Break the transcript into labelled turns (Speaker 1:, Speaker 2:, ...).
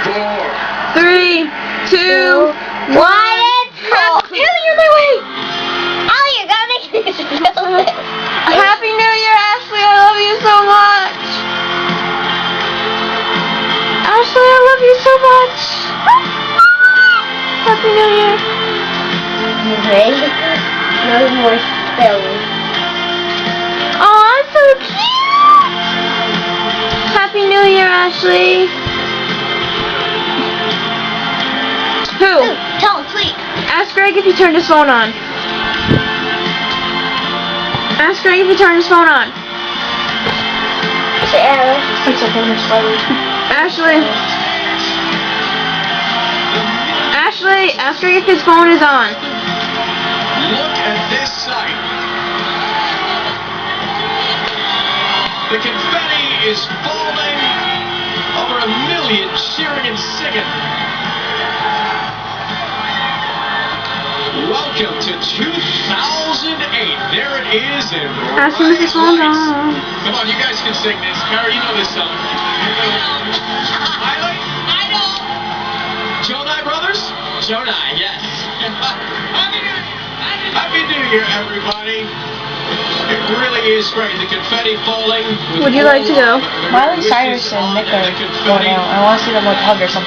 Speaker 1: 4, 3, 2, 1.
Speaker 2: Haley, you're my way! Allie, you gotta make me feel it.
Speaker 1: Happy New Year, Ashley. I love you so much. Ashley, I love you so much. Happy New Year.
Speaker 2: Okay. No more spelling.
Speaker 1: Oh, I'm so cute. Happy New Year, Ashley. Who?
Speaker 2: Tell him, please.
Speaker 1: Ask Greg if he turned his phone on. Ask Greg if he turned his phone on.
Speaker 2: Say Alice.
Speaker 1: Ashley. Ashley, ask Greg if his phone is on.
Speaker 3: Look at this sight. The confetti is falling. Over 1 million cheering and singing. Welcome to 2008. There it is in
Speaker 1: Ashley, if his phone's
Speaker 3: bright lights.
Speaker 1: on.
Speaker 3: Come on, you guys can sing this. Kara, you know this song. Riley?
Speaker 4: I know.
Speaker 3: Jonai Brothers?
Speaker 4: Jonai, yes.
Speaker 3: Happy New Year, everybody. It really is great. The confetti falling.
Speaker 1: Would you like to go?
Speaker 5: Miley Cyrus and Nick are going out. I want to see them like hug or something.